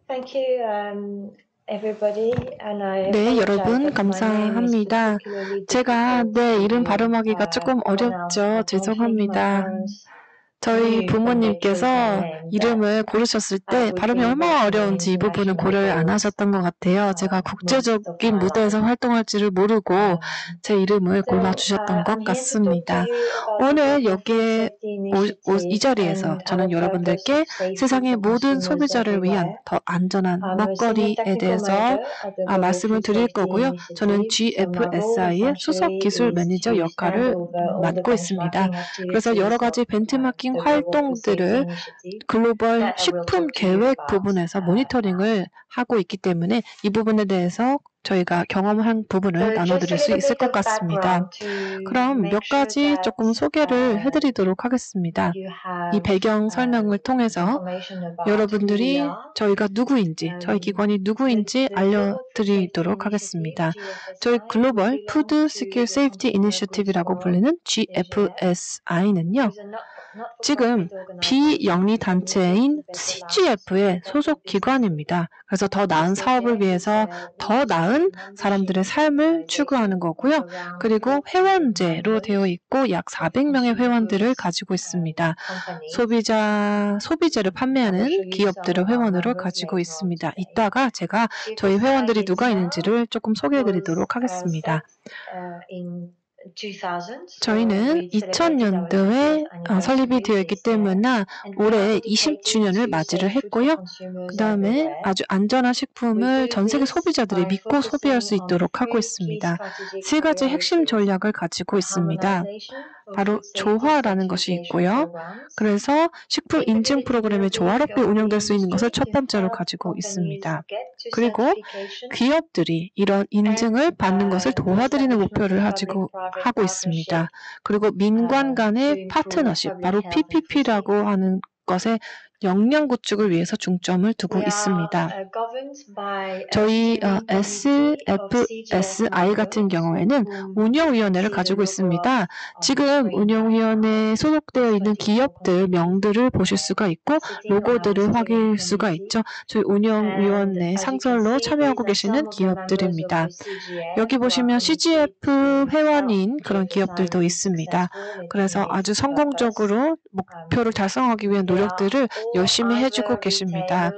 Thank you, everybody, and I 네, apologize 여러분 if my name is 감사합니다. particularly 제가 difficult 내 이름 to 발음하기가 조금 pronounce. 어렵죠. Unfortunately, my 죄송합니다. parents 저희 knew when they chose my 부모님께서 name that 이름을 고르셨을 때 would 발음이 be 얼마나 breaking an 어려운지 이 부분은 international 고려를 안 record 하셨던 것 같아요. 제가 most of 국제적인 my 무대에서 life. 활동할지를 모르고 제 이름을 So 골라주셨던 것 I'm here to talk to 같습니다. you about the 오늘 Global Food 여기에 Safety 이 Initiative 자리에서 and 저는 our purpose of 여러분들께 safety 세상의 for 모든 consumers 소비자를 위한 everywhere. 더 안전한 I'm a senior 먹거리에 technical 대해서 manager at the Global 말씀을 Food 드릴 Safety 거고요. 저는 Initiative. So my role GFSI의 수석 essentially 기술 is 매니저 to stand 역할을 over all the 맡고 있습니다. benchmarking 그래서 여러 activities of 가지 벤치마킹 the Global Food Safety 활동들을 Initiative 글로벌 that I will 식품 talk to you 계획 about 부분에서 now. 모니터링을 하고 있기 때문에 이 부분에 대해서 저희가 경험한 부분을 So just 나눠드릴 a 수 little 있을 bit 것 of 같습니다. background to 그럼 make 몇 sure 가지 that 조금 소개를 해드리도록 하겠습니다. you 이 have 배경 설명을 통해서 information about who we 여러분들이 are. 저희가 누구인지, 저희 기관이 누구인지 The Global Food Safety 알려드리도록 Initiative, 하겠습니다. 저희 GFSI, 글로벌 belongs 푸드 to 시큐 the 세이프티 Consumer Goods 이니셔티브라고 Forum, 불리는 CGF, GFSI는요. which is a 지금 not-for-profit 비영리 organization 단체인 committed to better lives CGF의 for better 소속 business. 기관입니다. 그래서 더 나은 사업을 CGF is 위해서 더 나은 사람들의 삶을 추구하는 거고요. 그리고 회원제로 되어 있고 약 400명의 회원들을 가지고 있습니다. 소비재를 판매하는 기업들을 회원으로 가지고 있습니다. 이따가 제가 저희 회원들이 누가 있는지를 조금 소개해 드리도록 하겠습니다. 저희는 2000년도에 설립이 되어 있기 때문에 올해 20주년을 맞이를 했고요. 그 다음에 아주 안전한 식품을 전 세계 소비자들이 믿고 소비할 수 있도록 하고 있습니다. 세 가지 핵심 전략을 가지고 있습니다. 바로 조화라는 것이 있고요. 그래서 식품 인증 프로그램이 조화롭게 운영될 수 있는 것을 첫 번째로 가지고 있습니다. 그리고 기업들이 이런 인증을 받는 것을 도와드리는 목표를 하고 있습니다. 그리고 민관 간의 파트너십, 바로 PPP라고 하는 것에 역량 구축을 위해서 중점을 두고 있습니다. 저희 SFSI 같은 경우에는 운영위원회를 가지고 있습니다. 지금 운영위원회에 소속되어 있는 기업들 명들을 보실 수가 있고 로고들을 확인할 수가 있죠. 저희 운영위원회 상설로 참여하고 계시는 기업들입니다. 여기 보시면 CGF 회원인 그런 기업들도 있습니다. 그래서 아주 성공적으로 목표를 달성하기 위한 노력들을 열심히 해주고 계십니다.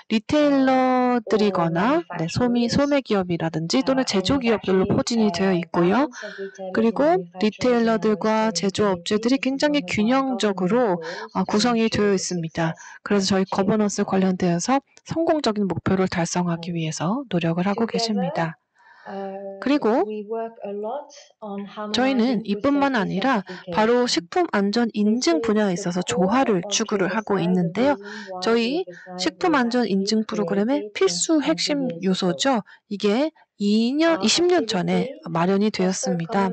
리테일러들이거나 소매 기업이라든지 또는 제조기업들로 포진이 되어 있고요. 그리고 리테일러들과 제조업체들이 굉장히 균형적으로 구성이 되어 있습니다. 그래서 저희 거버넌스 관련되어서 성공적인 목표를 달성하기 위해서 노력을 하고 계십니다. 그리고 저희는 이뿐만 아니라 바로 식품 안전 인증 분야에 있어서 조화를 추구를 하고 있는데요. 저희 식품 안전 인증 프로그램의 필수 핵심 요소죠. 이게 20년 전에 마련이 되었습니다.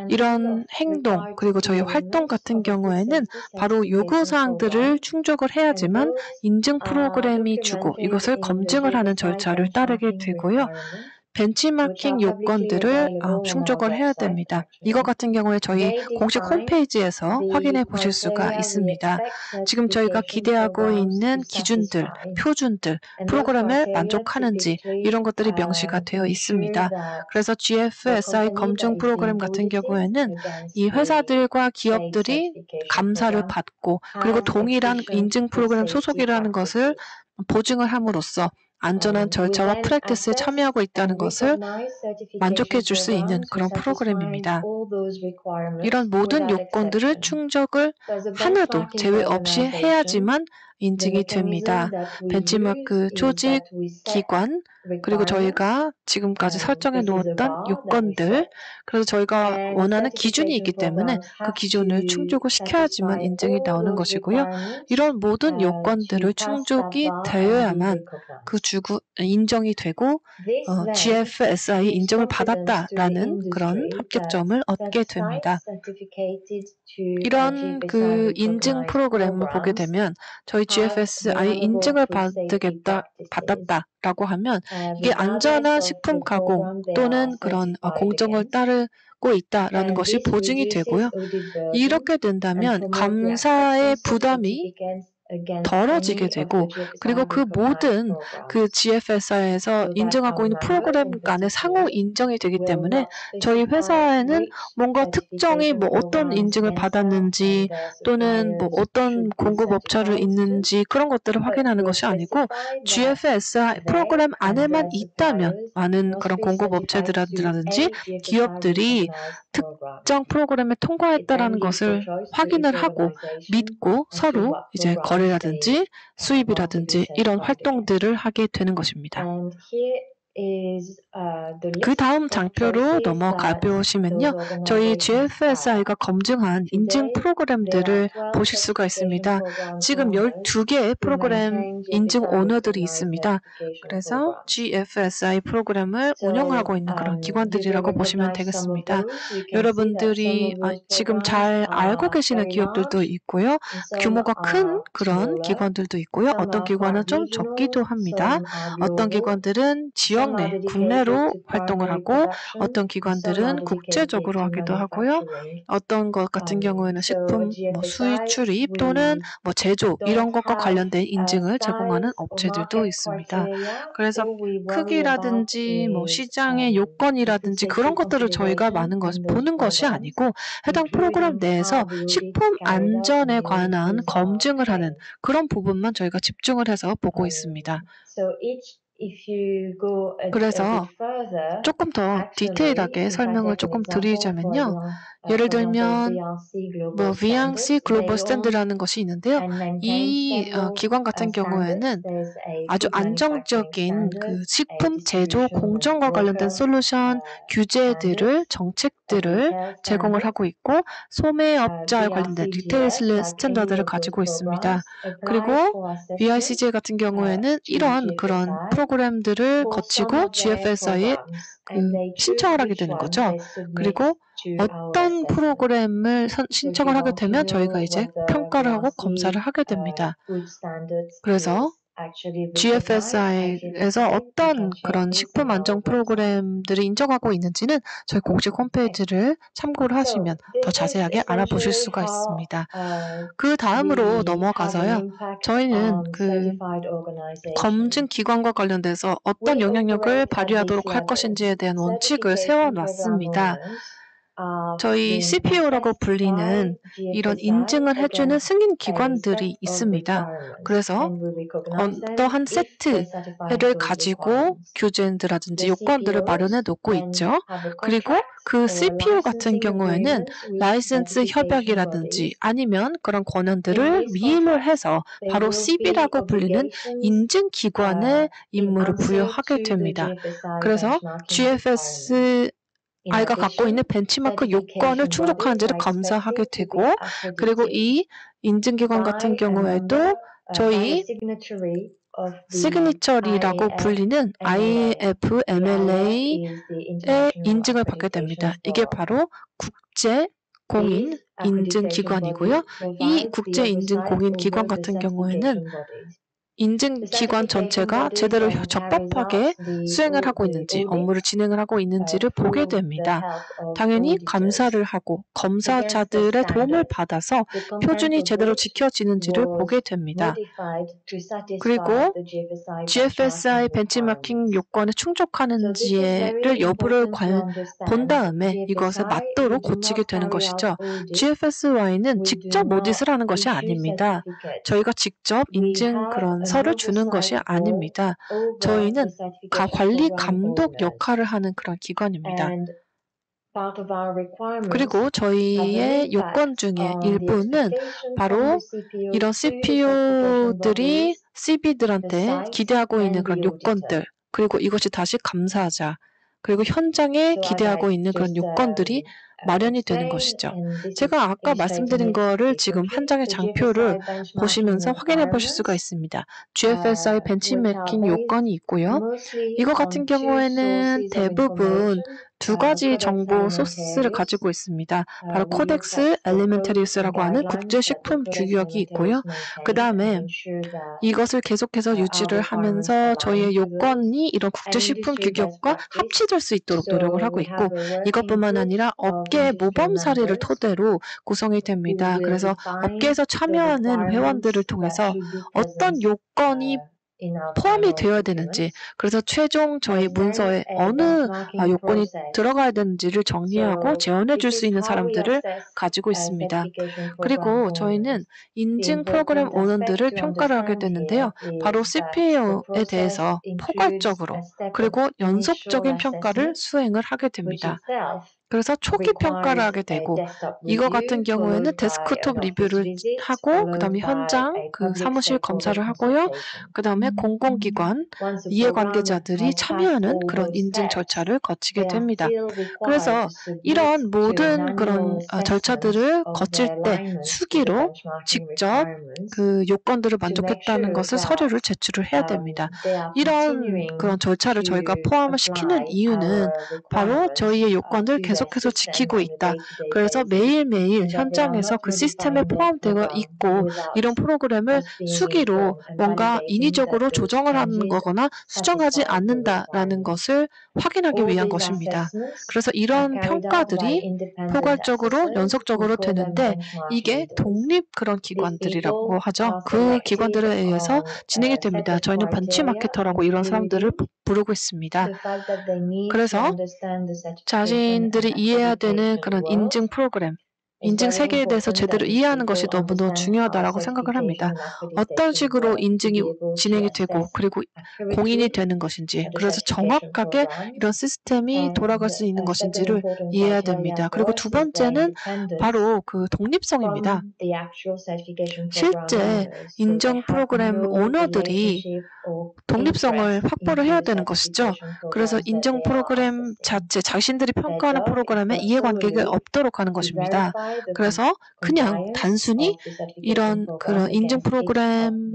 이런 행동 그리고 저희 활동 같은 경우에는 바로 요구사항들을 충족을 해야지만 인증 프로그램이 주고 이것을 검증을 하는 절차를 따르게 되고요. 벤치마킹 요건들을 충족을 해야 됩니다. 이거 같은 경우에 저희 공식 홈페이지에서 확인해 보실 수가 있습니다. 지금 저희가 기대하고 있는 기준들, 표준들, 프로그램에 만족하는지 이런 것들이 명시가 되어 있습니다. 그래서 GFSI 검증 프로그램 같은 경우에는 이 회사들과 기업들이 감사를 받고 그리고 동일한 인증 프로그램 소속이라는 것을 보증을 함으로써 안전한 절차와 프랙티스에 참여하고 있다는 것을 만족해 줄 수 있는 그런 프로그램입니다. 이런 모든 요건들을 충족을 하나도 제외 없이 해야지만 인증이 됩니다. 벤치마크 조직, 기관, 그리고 저희가 지금까지 설정해 놓았던 요건들, 그래서 저희가 원하는 기준이 있기 때문에 그 기준을 충족을 시켜야지만 인증이 나오는 것이고요. 이런 모든 요건들을 충족이 되어야만 그 인정이 되고 GFSI 인정을 받았다라는 그런 합격점을 얻게 됩니다. 이런 그 인증 프로그램을 보게 되면 저희 GFSI 인증을 받았다라고 하면 이게 안전한 식품 가공 또는 그런 공정을 따르고 있다라는 것이 보증이 되고요. 이렇게 된다면 감사의 부담이 덜어지게 되고 그리고 그 모든 그 GFSI에서 인증하고 있는 프로그램 간의 상호 인정이 되기 때문에 저희 회사에는 뭔가 특정히 뭐 어떤 인증을 받았는지 또는 뭐 어떤 공급업체를 있는지 그런 것들을 확인하는 것이 아니고 GFSI 프로그램 안에만 있다면 많은 그런 공급업체들이라든지 기업들이 특정 프로그램에 통과했다라는 것을 확인을 하고 믿고 서로 이제 거래라든지 수입이라든지 이런 활동들을 하게 되는 것입니다. 그 다음 장표로 넘어가 보시면요. 저희 GFSI가 검증한 인증 프로그램들을 보실 수가 있습니다. 지금 12개의 프로그램 인증 오너들이 있습니다. 그래서 GFSI 프로그램을 운영하고 있는 그런 기관들이라고 보시면 되겠습니다. 여러분들이 지금 잘 알고 계시는 기업들도 있고요. 규모가 큰 그런 기관들도 있고요. 어떤 기관은 좀 적기도 합니다. 어떤 기관들은 지역 내, 국내로 활동을 하고 어떤 기관들은 국제적으로 하기도 하고요. 어떤 것 같은 경우에는 식품 뭐 수입, 출입 또는 뭐 제조 이런 것과 관련된 인증을 제공하는 업체들도 있습니다. 그래서 크기라든지 뭐 시장의 요건이라든지 그런 것들을 저희가 많은 것 보는 것이 아니고 해당 프로그램 내에서 식품 안전에 관한 검증을 하는 그런 부분만 저희가 집중을 해서 보고 있습니다. 그래서 조금 더 디테일하게 설명을 조금 드리자면요. 예를 들면 뭐 VRC 글로벌 스탠드라는 것이 있는데요. 이 기관 같은 경우에는 아주 안정적인 그 식품 제조 공정과 관련된 솔루션, 규제들을, 정책들을 제공을 하고 있고 소매업자에 관련된 리테일 스탠다드를 가지고 있습니다. 그리고 VICJ 같은 경우에는 이런 그런 프로그램들을 거치고 GFSI에 신청을 하게 되는 거죠. 그리고 어떤 프로그램을 신청을 하게 되면 저희가 이제 평가를 하고 검사를 하게 됩니다. 그래서 GFSI에서 어떤 그런 식품 안정 프로그램들을 인정하고 있는지는 저희 공식 홈페이지를 참고를 하시면 더 자세하게 알아보실 수가 있습니다. 그 다음으로 넘어가서요. 저희는 그 검증 기관과 관련돼서 어떤 영향력을 발휘하도록 할 것인지에 대한 원칙을 세워놨습니다. 저희 CPO라고 불리는 이런 인증을 해주는 승인 기관들이 있습니다. 그래서 어떠한 세트를 가지고 규제들이라든지 요건들을 마련해 놓고 있죠. 그리고 그 CPO 같은 경우에는 라이센스 협약이라든지 아니면 그런 권한들을 위임을 해서 바로 CB라고 불리는 인증 기관의 임무를 부여하게 됩니다. 그래서 GFS 아이가 갖고 있는 벤치마크 요건을 충족하는지를 검사하게 되고 그리고 이 인증기관 같은 경우에도 저희 시그니처리라고 불리는 IFMLA의 인증을 받게 됩니다. 이게 바로 국제 공인 인증 기관이고요. 이 국제 인증 공인 기관 같은 경우에는 인증 기관 전체가 제대로 적법하게 수행을 하고 있는지 업무를 진행을 하고 있는지를 보게 됩니다. 당연히 감사를 하고 검사자들의 도움을 받아서 표준이 제대로 지켜지는지를 보게 됩니다. 그리고 GFSI 벤치마킹 요건에 충족하는지를 여부를 본 다음에 이것에 맞도록 고치게 되는 것이죠. GFSI는 직접 오디트를 하는 것이 아닙니다. 저희가 직접 인증 그런 서를 주는 것이 아닙니다. 저희는 관리 감독 역할을 하는 그런 기관입니다. 그리고 저희의 요건 중에 일부는 바로 이런 CPO들이 CB들한테 기대하고 있는 그런 요건들, 그리고 이것이 다시 감사자, 그리고 현장에 기대하고 있는 그런 요건들이 마련이 되는 것이죠. 제가 아까 말씀드린 거를 지금 한 장의 장표를 보시면서 확인해 보실 수가 있습니다. GFSI 벤치마킹 요건이 있고요. 이거 같은 경우에는 대부분 두 가지 정보 소스를 가지고 있습니다. 바로 코덱스 엘리멘타리우스라고 하는 국제식품 규격이 있고요. 그 다음에 이것을 계속해서 유지를 하면서 저희의 요건이 이런 국제식품 규격과 합치될 수 있도록 노력을 하고 있고 이것뿐만 아니라 업계 이게 모범 사례를 토대로 구성이 됩니다. 그래서 업계에서 참여하는 회원들을 통해서 어떤 요건이 포함이 되어야 되는지, 그래서 최종 저희 문서에 어느 요건이 들어가야 되는지를 정리하고 제언해 줄 수 있는 사람들을 가지고 있습니다. 그리고 저희는 인증 프로그램 원원들을 평가를 하게 되는데요. 바로 CPA에 대해서 포괄적으로 그리고 연속적인 평가를 수행을 하게 됩니다. 그래서 초기 평가를 하게 되고, 이거 같은 경우에는 데스크톱 리뷰를 하고 그다음에 현장 사무실 검사를 하고요. 그다음에 공공기관 이해관계자들이 참여하는 그런 인증 절차를 거치게 됩니다. 그래서 이런 모든 그런 절차들을 거칠 때 수기로 직접 요건들을 만족했다는 것을 서류를 제출을 해야 됩니다. 이런 그런 절차를 저희가 포함을 시키는 이유는 바로 저희의 요건을 계속해서 지키고 있다. 그래서 매일매일 현장에서 그 시스템에 포함되어 있고, 이런 프로그램을 수기로 뭔가 인위적으로 조정을 하는 거거나 수정하지 않는다라는 것을 확인하기 위한 것입니다. 그래서 이런 평가들이 포괄적으로 연속적으로 되는데, 이게 독립 그런 기관들이라고 하죠. 그 기관들에 의해서 진행이 됩니다. 저희는 벤치마케터라고 이런 사람들을 부르고 있습니다. 그래서 자신들이 이해해야 되는 그런 인증 프로그램, 인증 세계에 대해서 제대로 이해하는 것이 너무너무 중요하다고 생각을 합니다. 어떤 식으로 인증이 진행이 되고 그리고 공인이 되는 것인지, 그래서 정확하게 이런 시스템이 돌아갈 수 있는 것인지를 이해해야 됩니다. 그리고 두 번째는 바로 그 독립성입니다. 실제 인증 프로그램 오너들이 독립성을 확보를 해야 되는 것이죠. 그래서 인증 프로그램 자체, 자신들이 평가하는 프로그램에 이해관계가 없도록 하는 것입니다. 그래서 그냥 단순히 이런 그런 인증 프로그램을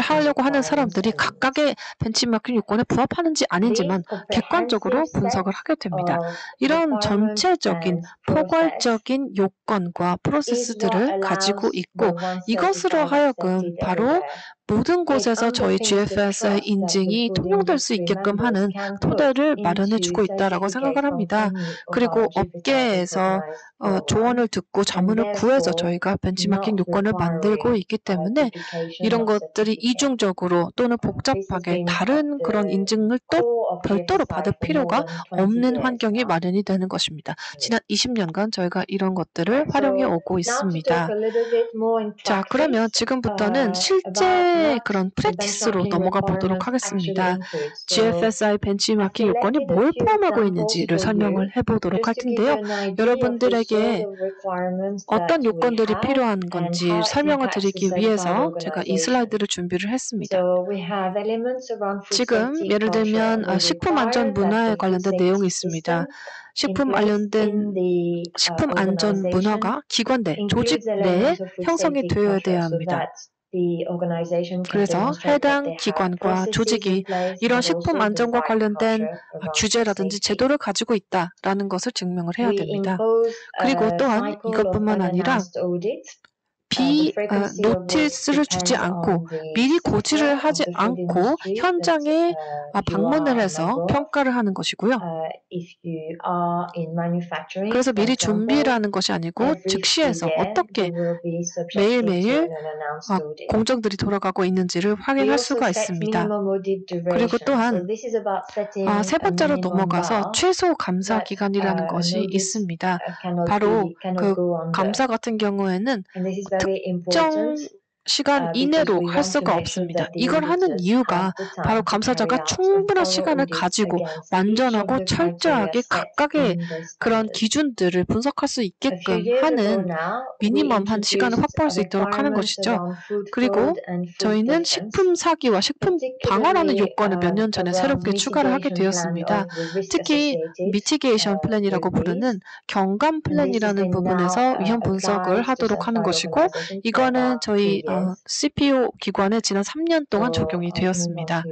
하려고 하는 사람들이 각각의 벤치마킹 요건에 부합하는지 아닌지만 객관적으로 분석을 하게 됩니다. 이런 전체적인 포괄적인 요건과 프로세스들을 가지고 있고, 이것으로 하여금 바로 모든 곳에서 저희 GFSI 인증이 통용될 수 있게끔 하는 토대를 마련해 주고 있다라고 생각을 합니다. 그리고 업계에서 조언을 듣고 자문을 구해서 저희가 벤치마킹 요건을 만들고 있기 때문에 이런 것들이 이중적으로 또는 복잡하게 다른 그런 인증을 또 별도로 받을 필요가 없는 환경이 마련이 되는 것입니다. 지난 20년간 저희가 이런 것들을 활용해 오고 있습니다. 자, 그러면 지금부터는 실제 그런 프랙티스로 넘어가 보도록 하겠습니다. GFSI 벤치마킹 요건이 뭘 포함하고 있는지를 설명을 해보도록 할 텐데요. 여러분들에게 어떤 요건들이 필요한 건지 설명을 드리기 위해서 제가 이 슬라이드를 준비를 했습니다. 지금 예를 들면 식품 안전 문화에 관련된 내용이 있습니다. 식품 안전 문화가 기관 내, 조직 내에 형성이 되어야 합니다. 그래서 해당 기관과 조직이 이런 식품 안전과 관련된 규제라든지 제도를 가지고 있다라는 것을 증명을 해야 됩니다. 그리고 또한 이것뿐만 아니라 노티스를 주지 않고 미리 고지를 하지 않고 현장에 방문을 해서 평가를 하는 것이고요. 그래서 미리 준비라는 것이 아니고 즉시해서 어떻게 매일매일 공정들이 돌아가고 있는지를 확인할 수가 있습니다. 그리고 또한 세 번째로 넘어가서 최소 감사 기간이라는 것이 있습니다. 바로 그 감사 같은 경우에는 특정 시간 이내로 할 수가 없습니다. 이걸 하는 이유가 바로 감사자가 충분한 시간을 가지고 완전하고 철저하게 각각의 그런 기준들을 분석할 수 있게끔 하는 미니멈 한 시간을 확보할 수 있도록 하는 것이죠. 그리고 저희는 식품 사기와 식품 방어라는 요건을 몇 년 전에 새롭게 추가를 하게 되었습니다. 특히 미티게이션 플랜이라고 부르는 경감 플랜이라는 부분에서 위험 분석을 하도록 하는 것이고, 이거는 저희 CPO 기관에 지난 3년 동안 적용이 되었습니다.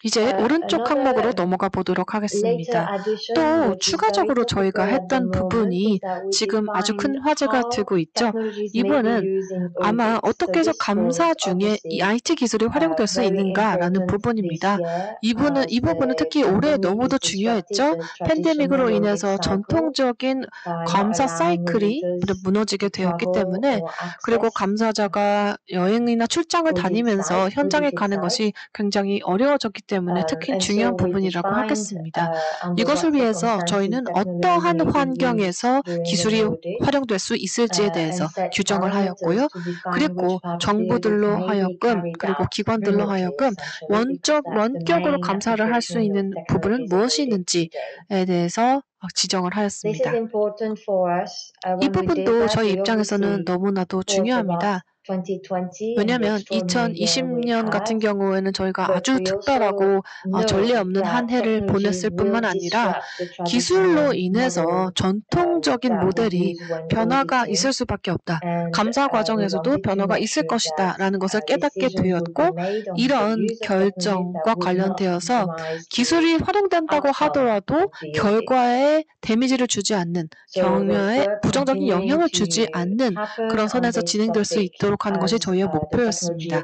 이제 오른쪽 항목으로 넘어가 보도록 하겠습니다. 또 추가적으로 저희가 했던 부분이 지금 아주 큰 화제가 되고 있죠. 이번은 아마 어떻게 해서 감사 중에 이 IT 기술이 활용될 수 있는가라는 부분입니다. 이 부분은 특히 올해 너무도 중요했죠. 팬데믹으로 인해서 전통적인 감사 사이클이 무너지게 되었기 때문에, 그리고 감사자가 여행이나 출장을 다니면서 현장에 가는 것이 굉장히 어려워졌기 때문에 특히 중요한 부분이라고 하겠습니다. 이것을 위해서 저희는 어떠한 환경에서 기술이 활용될 수 있을지에 대해서 규정을 하였고요. 그리고 정부들로 하여금, 그리고 기관들로 하여금 원격으로 감사를 할 수 있는 부분은 무엇이 있는지에 대해서 지정을 하였습니다. 이 부분도 저희 입장에서는 너무나도 중요합니다. 왜냐하면 2020년 같은 경우에는 저희가 아주 특별하고 전례 없는 한 해를 보냈을 뿐만 아니라 기술로 인해서 전통적인 모델이 변화가 있을 수밖에 없다. 감사 과정에서도 변화가 있을 것이다 라는 것을 깨닫게 되었고, 이런 결정과 관련되어서 기술이 활용된다고 하더라도 결과에 데미지를 주지 않는, 경영에 부정적인 영향을 주지 않는 그런 선에서 진행될 수 있도록 하는 것이 저희의 목표였습니다.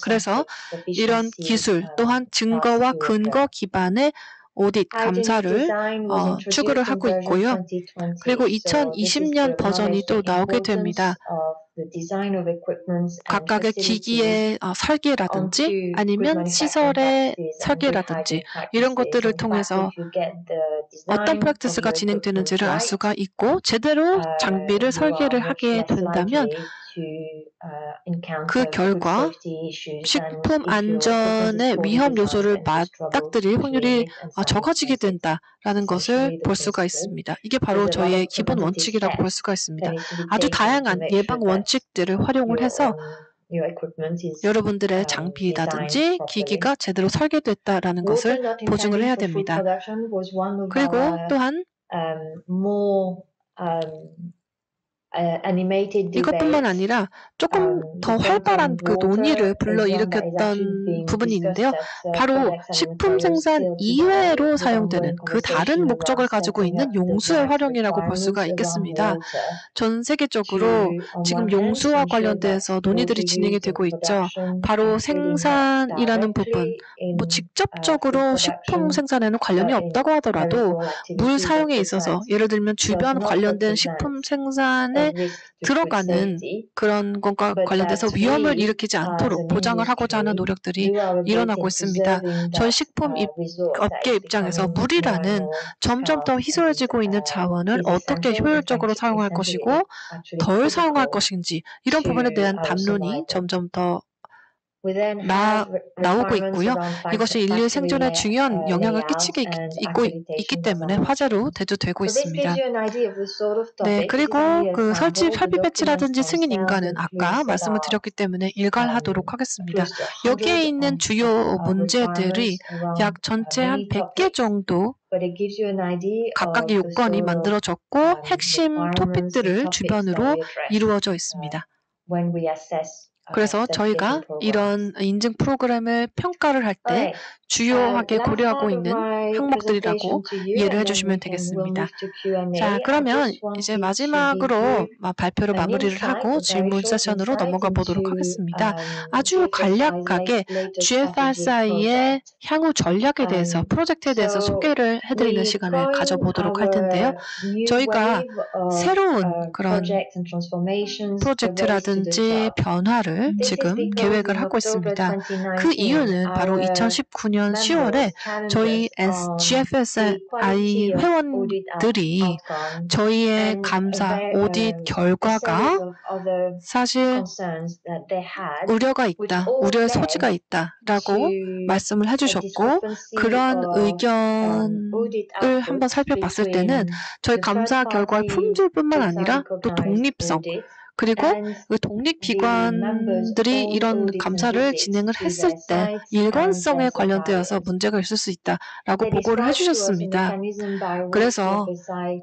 그래서 이런 기술 또한 증거와 근거 기반의 오딧 감사를 추구를 하고 있고요. 그리고 2020년 버전이 또 나오게 됩니다. 각각의 기기의 설계라든지 아니면 시설의 설계라든지 이런 것들을 통해서 어떤 프랙티스가 진행되는지를 알 수가 있고, 제대로 장비를 설계를 하게 된다면 그 결과 식품 안전의 위험 요소를 맞닥뜨릴 확률이 적어지게 된다라는 것을 볼 수가 있습니다. 이게 바로 저희의 기본 원칙이라고 볼 수가 있습니다. 아주 다양한 예방 원칙들을 활용을 해서 여러분들의 장비라든지 기기가 제대로 설계됐다라는 것을 보증을 해야 됩니다. 그리고 또한 이것뿐만 아니라 조금 더 활발한 그 논의를 불러일으켰던 부분이 있는데요. 바로 식품 생산 이외로 사용되는 그 다른 목적을 가지고 있는 용수의 활용이라고 볼 수가 있겠습니다. 전 세계적으로 지금 용수와 관련돼서 논의들이 진행이 되고 있죠. 바로 생산이라는 부분, 직접적으로 식품 생산에는 관련이 없다고 하더라도 물 사용에 있어서, 예를 들면 주변 관련된 식품 생산에 들어가는 그런 것과 관련돼서 위험을 일으키지 않도록 보장을 하고자 하는 노력들이 일어나고 있습니다. 저희 식품 업계 입장에서 물이라는 점점 더 희소해지고 있는 자원을 어떻게 효율적으로 사용할 것이고 덜 사용할 것인지, 이런 부분에 대한 담론이 점점 더 나오고 있고요. 이것이 인류의 생존에 중요한 영향을 끼치게 있기 때문에 화제로 대두되고 있습니다. 네, 그리고 그 설비 배치라든지 승인 인가는 아까 말씀을 드렸기 때문에 일괄하도록 하겠습니다. 여기에 있는 주요 문제들이 약 전체 한 100개 정도 각각의 요건이 만들어졌고 핵심 토픽들을 주변으로 이루어져 있습니다. 그래서 저희가 이런 인증 프로그램을 평가를 할 때 주요하게 고려하고 있는 항목들이라고 이해를 해주시면 되겠습니다. 자, 그러면 이제 마지막으로 발표를 마무리를 하고 질문 세션으로 넘어가 보도록 하겠습니다. 아주 간략하게 GFRCI의 향후 전략에 대해서, 프로젝트에 대해서 소개를 해드리는 시간을 가져보도록 할 텐데요. 저희가 새로운 그런 프로젝트라든지 변화를 지금 계획을 하고 있습니다. 그 이유는 바로 2019년 10월에 저희 GFSI 회원들이 저희의 감사 오딧 결과가 사실 우려가 있다, 우려의 소지가 있다라고 말씀을 해주셨고, 그런 의견을 한번 살펴봤을 때는 저희 감사 결과의 품질뿐만 아니라 또 독립성, 그리고 그 독립기관들이 이런 감사를 진행을 했을 때 일관성에 관련되어서 문제가 있을 수 있다라고 보고를 해주셨습니다. 그래서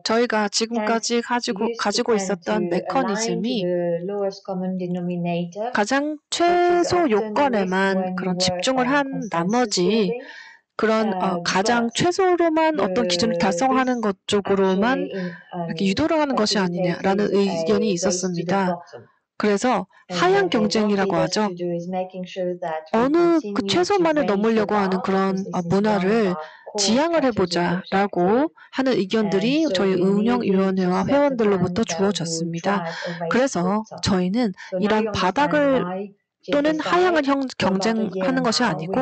저희가 지금까지 가지고 있었던 메커니즘이 가장 최소 요건에만 그런 집중을 한 나머지 그런 가장 최소로만 어떤 기준을 달성하는 것 쪽으로만 이렇게 유도를 하는 것이 아니냐라는 의견이 있었습니다. 그래서 하향 경쟁이라고 하죠. 어느 그 최소만을 넘으려고 하는 그런 문화를 지향을 해보자라고 하는 의견들이 저희 운영위원회와 회원들로부터 주어졌습니다. 그래서 저희는 이런 바닥을 또는 하향을 경쟁하는 것이 아니고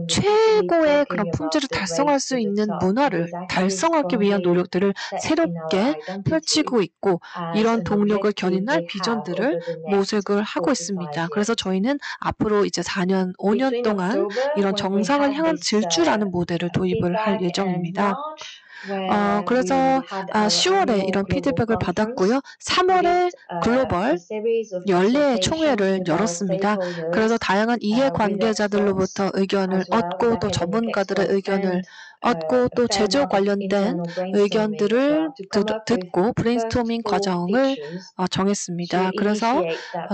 최고의 그런 품질을 달성할 수 있는 문화를 달성하기 위한 노력들을 새롭게 펼치고 있고 이런 동력을 겨냥할 비전들을 모색을 하고 있습니다. 그래서 저희는 앞으로 이제 4년, 5년 동안 이런 정상을 향한 질주라는 모델을 도입을 할 예정입니다. 그래서 10월에 이런 피드백을 받았고요. 3월에 글로벌 연례 총회를 열었습니다. 그래서 다양한 이해관계자들로부터 의견을 얻고 또 전문가들의 의견을 얻고 또 제조 관련된 의견들을 듣고 브레인스토밍 과정을 정했습니다. 그래서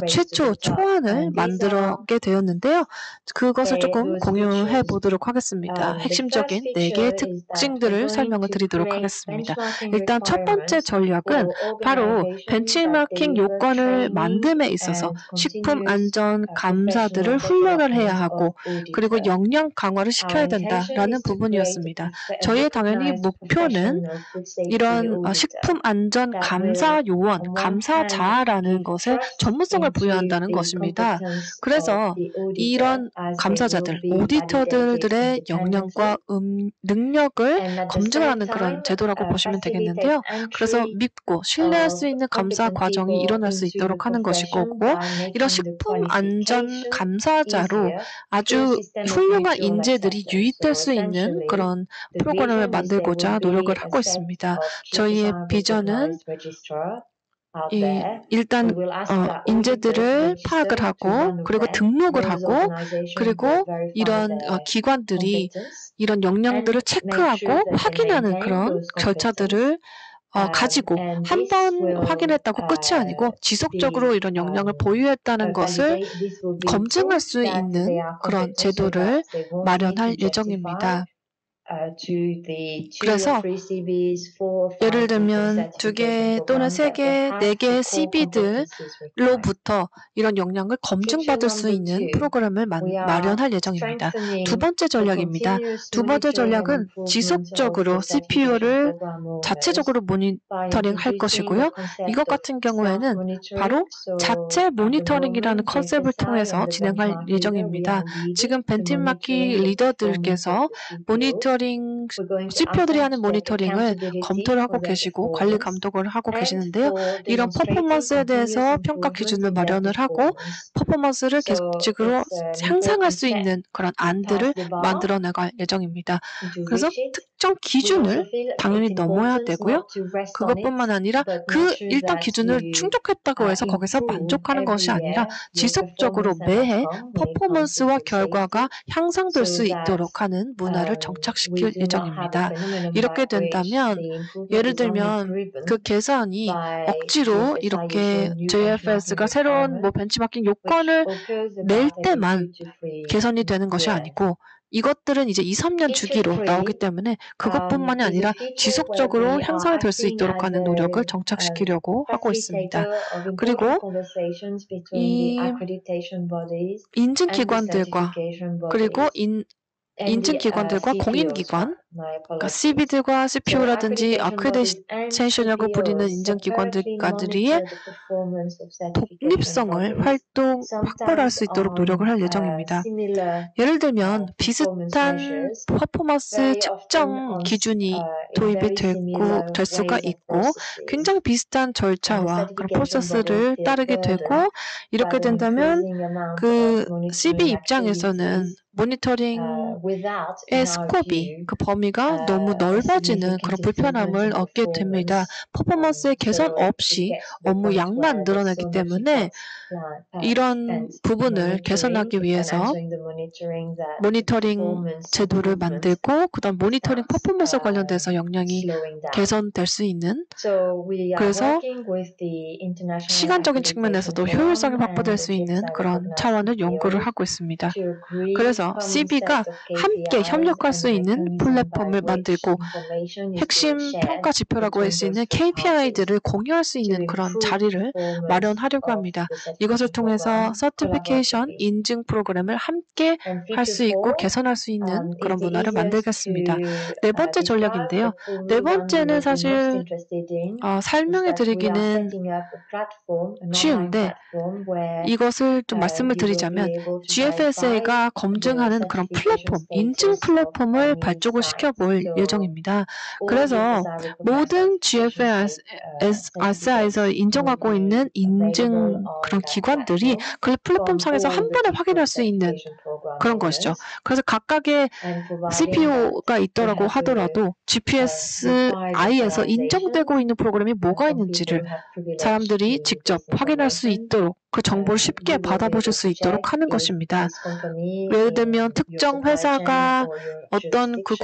최초 초안을 만들게 되었는데요. 그것을 조금 공유해 보도록 하겠습니다. 핵심적인 4개의 특징들을 설명을 드리도록 하겠습니다. 일단 첫 번째 전략은 바로 벤치마킹 요건을 만듦에 있어서 식품 안전 감사들을 훈련을 해야 하고 그리고 역량 강화를 시켜야 된다라는 부분이었습니다. 저희의 당연히 목표는 이런 식품 안전 감사 요원, 감사자라는 것에 전문성을 부여한다는 것입니다. 그래서 이런 감사자들, 오디터들의 역량과 능력을 검증하는 그런 제도라고 보시면 되겠는데요. 그래서 믿고 신뢰할 수 있는 감사 과정이 일어날 수 있도록 하는 것이고 이런 식품 안전 감사자로 아주 훌륭한 인재들이 유입될 수 있는 그런 프로그램을 만들고자 노력을 하고 있습니다. 저희의 비전은 일단 인재들을 파악을 하고 그리고 등록을 하고 그리고 이런 기관들이 이런 역량들을 체크하고 확인하는 그런 절차들을 가지고 한 번 확인했다고 끝이 아니고 지속적으로 이런 역량을 보유했다는 것을 검증할 수 있는 그런 제도를 마련할 예정입니다. 그래서 예를 들면 2개 또는 3개, 4개의 CB들로부터 이런 역량을 검증받을 수 있는 프로그램을 마련할 예정입니다. 두 번째 전략입니다. 두 번째 전략은 지속적으로 CPU를 자체적으로 모니터링할 것이고요. 이것 같은 경우에는 바로 자체 모니터링이라는 컨셉을 통해서 진행할 예정입니다. 지금 벤치마킹 리더들께서 모니터링 CPU들이 하는 모니터링을 검토를 하고 계시고 관리 감독을 하고 계시는데요. 이런 퍼포먼스에 대해서 평가 기준을 마련을 하고 퍼포먼스를 계속적으로 향상할 수 있는 그런 안들을 만들어 나갈 예정입니다. 그래서 특정 기준을 당연히 넘어야 되고요. 그것뿐만 아니라 일단 기준을 충족했다고 해서 거기서 만족하는 것이 아니라 지속적으로 매해 퍼포먼스와 결과가 향상될 수 있도록 하는 문화를 정착시킬 예정입니다. 이렇게 된다면 예를 들면 그 계산이 억지로 이렇게 JFS가 새로운 벤치마킹 요건을 낼 때만 개선이 되는 것이 아니고 이것들은 이제 2-3년 주기로 나오기 때문에 그것뿐만이 아니라 지속적으로 향상이 될 수 있도록 하는 노력을 정착시키려고 하고 있습니다. 그리고 이 인증기관들과 그리고 인증기관들과 공인기관, 그러니까 CB들과 CPU라든지 아크레디테이션이라고 부리는 인증기관들과의 독립성을 확보를 할 수 있도록 노력을 할 예정입니다. 예를 들면 비슷한 퍼포먼스 측정 기준이 도입이 될 수가 있고 굉장히 비슷한 절차와 그런 프로세스를 따르게 되고 이렇게 된다면 그 CB 입장에서는 모니터링 스코피, 그 범위가 너무 넓어지는 그런 불편함을 얻게 됩니다. 퍼포먼스의 개선 없이 업무 양만 늘어나기 때문에 이런 부분을 개선하기 위해서 모니터링 제도를 만들고 그다음 모니터링 퍼포먼스 관련돼서 역량이 개선될 수 있는, 그래서 시간적인 측면에서도 효율성이 확보될 수 있는 그런 차원을 연구를 하고 있습니다. 그래서 CB가 함께 협력할 수 있는 플랫폼을 만들고 핵심 평가 지표라고 할 수 있는 KPI들을 공유할 수 있는 그런 자리를 마련하려고 합니다. 이것을 통해서 서티피케이션 인증 프로그램을 함께 할 수 있고 개선할 수 있는 그런 문화를 만들겠습니다. 네 번째 전략인데요. 네 번째는 사실 설명해 드리기는 쉬운데 이것을 좀 말씀을 드리자면 GFSA가 검증하는 그런 플랫폼, 인증 플랫폼을 발족을 시켜볼 예정입니다. 그래서 모든 GFSA에서 인정하고 있는 인증 그런 기관들이 그 플랫폼 상에서 한 번에 확인할 수 있는 그런 것이죠. 그래서 각각의 CPO가 있더라고 하더라도 GPSI에서 인정되고 있는 프로그램이 뭐가 있는지를 사람들이 직접 확인할 수 있도록 그 정보를 쉽게 받아보실 수 있도록 하는 것입니다. 예를 들면 특정 회사가 어떤 그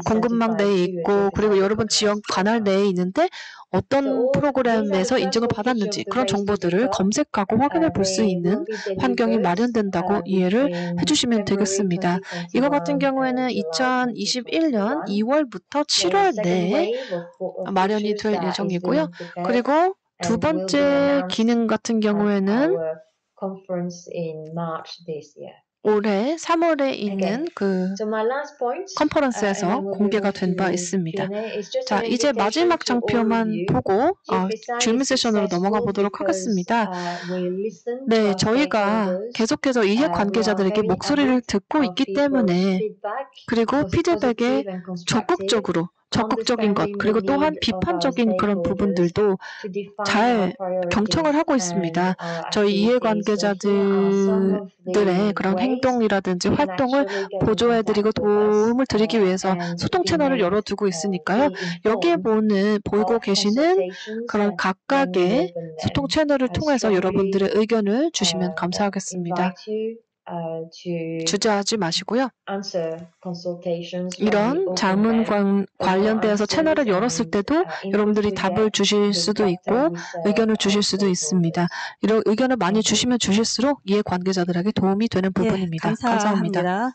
공급망 내에 있고 그리고 여러분 지역 관할 내에 있는데 어떤 프로그램에서 인증을 받았는지 그런 정보들을 검색하고 확인해 볼 수 있는 환경이 마련된다고 이해를 해주시면 되겠습니다. 이거 같은 경우에는 2021년 2월부터 7월 내에 마련이 될 예정이고요. 그리고 두 번째 기능 같은 경우에는 올해 3월에 있는 그 컨퍼런스에서 공개가 된 바 있습니다. 자, 이제 마지막 장표만 보고 질문 세션으로 넘어가 보도록 하겠습니다. 네, 저희가 계속해서 이해 관계자들에게 목소리를 듣고 있기 때문에 그리고 피드백에 적극적인 것, 그리고 또한 비판적인 그런 부분들도 잘 경청을 하고 있습니다. 저희 이해관계자들의 그런 행동이라든지 활동을 보조해드리고 도움을 드리기 위해서 소통 채널을 열어두고 있으니까요. 여기에 보이고 계시는 그런 각각의 소통 채널을 통해서 여러분들의 의견을 주시면 감사하겠습니다. 주저하지 마시고요. 이런 자문 관련되어서 채널을 열었을 때도 여러분들이 답을 주실 수도 있고 의견을 주실 수도 있습니다. 이런 의견을 많이 주시면 주실수록 이해 관계자들에게 도움이 되는 부분입니다. 감사합니다.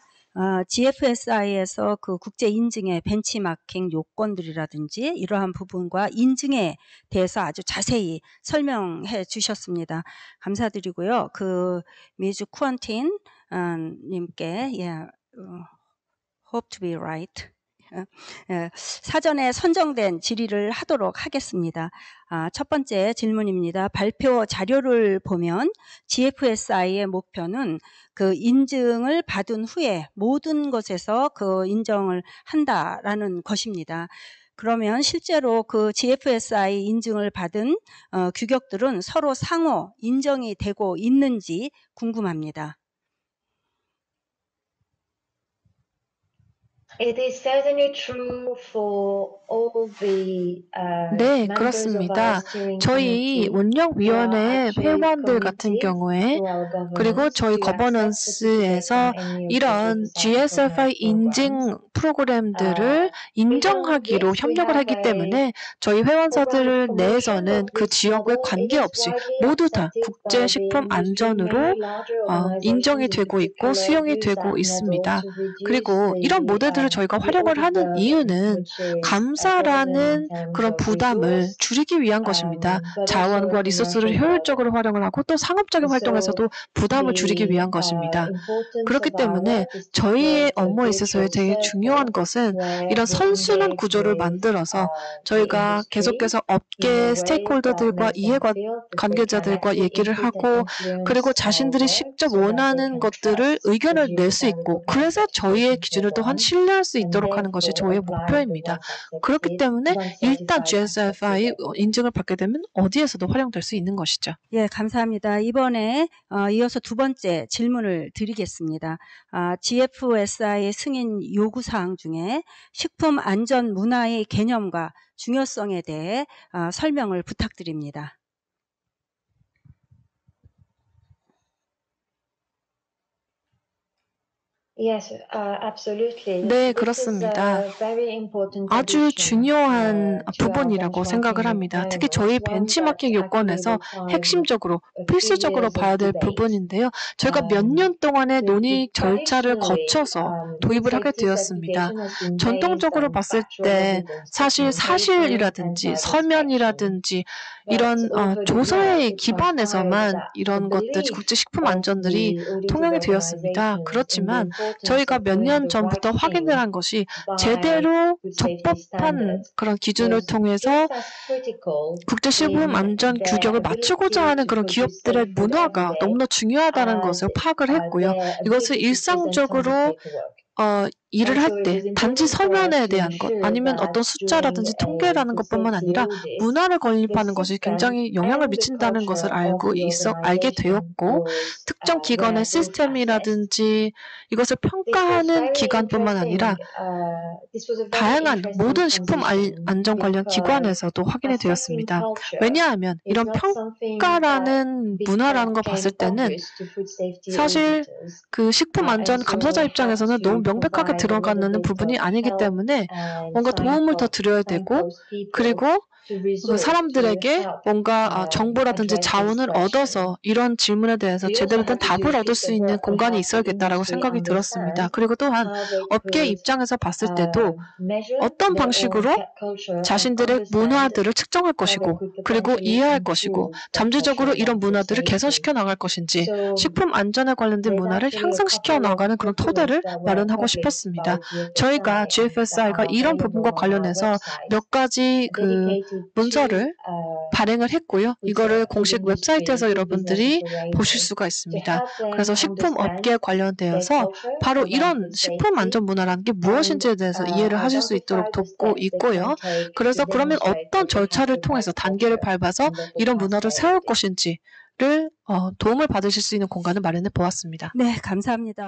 GFSI에서 그 국제 인증의 벤치마킹 요건들이라든지 이러한 부분과 인증에 대해서 아주 자세히 설명해 주셨습니다. 감사드리고요. 그 미주 쿠언틴 님께 hope to be right. 사전에 선정된 질의를 하도록 하겠습니다. 첫 번째 질문입니다. 발표 자료를 보면 GFSI의 목표는 그 인증을 받은 후에 모든 것에서 그 인정을 한다라는 것입니다. 그러면 실제로 그 GFSI 인증을 받은 규격들은 서로 상호 인정이 되고 있는지 궁금합니다. 네, 그렇습니다. 저희 운영위원회 회원들 같은 경우에 그리고 저희 거버넌스에서 이런 GSFI 인증 프로그램들을 인정하기로 협력을 하기 때문에 저희 회원사들 내에서는 그 지역에 관계없이 모두 다 국제식품안전으로 인정이 되고 있고 수용이 되고 있습니다. 그리고 이런 모델들을 저희가 활용을 하는 이유는 감사라는 그런 부담을 줄이기 위한 것입니다. 자원과 리소스를 효율적으로 활용을 하고 또 상업적인 활동에서도 부담을 줄이기 위한 것입니다. 그렇기 때문에 저희의 업무에 있어서의 되게 중요한 것은 이런 선순환 구조를 만들어서 저희가 계속해서 업계 스테이크홀더들과 이해관계자들과 얘기를 하고 그리고 자신들이 직접 원하는 것들을 의견을 낼 수 있고 그래서 저희의 기준을 또한 신뢰할 실현할 수 있도록 하는 것이 저희의 목표입니다. 그렇기 때문에 일단 GSFI 인증을 받게 되면 어디에서도 활용될 수 있는 것이죠. 예, 감사합니다. 이번에 이어서 두 번째 질문을 드리겠습니다. GFSI 승인 요구사항 중에 식품 안전 문화의 개념과 중요성에 대해 설명을 부탁드립니다. Yes, absolutely. 네, This is a 그렇습니다. very important 아주 addition 중요한 to our 부분이라고 생각을 benchmarking 합니다. 특히 저희 framework. One that 벤치마킹 actually 요건에서 will find 핵심적으로 a few 필수적으로 years of 봐야 될 debate. 부분인데요. 저희가 몇 년 동안의 논의 절차를 Traditionally, 거쳐서 food 도입을 하게 safety 되었습니다. certification has been based 전통적으로 on 봤을 factual 때 evidence, 사실 documentation, and 사실이라든지 site inspection. 서면이라든지 But 이런 over the 조서에 years, it 기반해서만 transpired that 이런 the 것들 belief 국제 식품 of 안전들이 the audited 통용이 되었습니다. organizations in the 그렇지만 importance 저희가 of 몇 doing 년 the 전부터 right 확인을 thing 한 것이 by 제대로 food safety 적법한 standards 그런 기준을 was 통해서 just as critical 국제식품 in 안전 their 규격을 맞추고자 ability 하는 to 그런 produce 기업들의 safe food every 문화가 day 너무나 중요하다는 as 것을 파악을 했고요. their 이것을 ability to present tons of 일상적으로 paperwork. 일을 And 할 so it 때 was 단지 important for us 서면에 to 대한 것 ensure 아니면 that 어떤 during 숫자라든지 a 통계라는 food 것뿐만 safety 아니라 audit, 문화를 the 건립하는 것이 system 굉장히 영향을 and the 미친다는 것을 culture of the 알게 organization 되었고 was 특정 기관의 were both assessed. 시스템이라든지 이것을 This was 평가하는 very 기관뿐만 아니라 interesting. This was a very 다양한 interesting 모든 식품 transition 안전 관련 because 기관에서도 확인이 assessing 되었습니다. culture 왜냐하면 is 이런 not something that 평가라는 문화라는 거 became 봤을 때는 obvious to food safety 사실 auditors. 그 식품 And 안전 so 감사자 we had 입장에서는 to 너무 명백하게 provide a little 들어가는 bit 부분이 of 아니기 help 때문에 and 뭔가 도움을 더 드려야 되고 signpost people 그리고 to 그 resort to 사람들에게 help 뭔가 정보라든지 address this 자원을 question. 얻어서 이런 질문에 대해서 We also 제대로 된 had to 답을 do a 얻을 piece 수 of 있는 work to 공간이 help the 있어야겠다라고 industry 생각이 들었습니다. understand 그리고 또한 how they 업계 could 입장에서 봤을 때도 measure 어떤 their own 방식으로 culture and 자신들의 understand 문화들을 측정할 how they 것이고 could 그리고 potentially 이해할 것이고 improve their 잠재적으로 culture 이런 around food 문화들을 safety. 개선시켜 나갈 것인지 So 식품 안전에 관련된 there's 문화를 actually a 향상시켜 couple of 나가는 그런 documents 토대를 that were 마련하고 published 싶었습니다. by 저희가 GFSI that GFSI가 are 이런 available 부분과 on our 관련해서 website, 몇 가지 그 dedicated to 문서를 발행을 했고요. 이거를 공식 웹사이트에서 food business 여러분들이 보실 operators 수가 to 있습니다. help them 그래서 식품 understand 업계에 their 관련되어서 culture 바로 around 이런 food 식품 safety 안전 문화라는 게 and 무엇인지에 대해서 이해를 하실 수 있도록 identify the 돕고 steps they 있고요. can take 그래서 to 그러면 demonstrate 어떤 that they have 절차를 the 통해서 right 단계를 culture 밟아서 and that they 이런 pass 문화를 their 세울 audits. 것인지를 도움을 받으실 수 있는 공간을 마련해 보았습니다. 네, 감사합니다.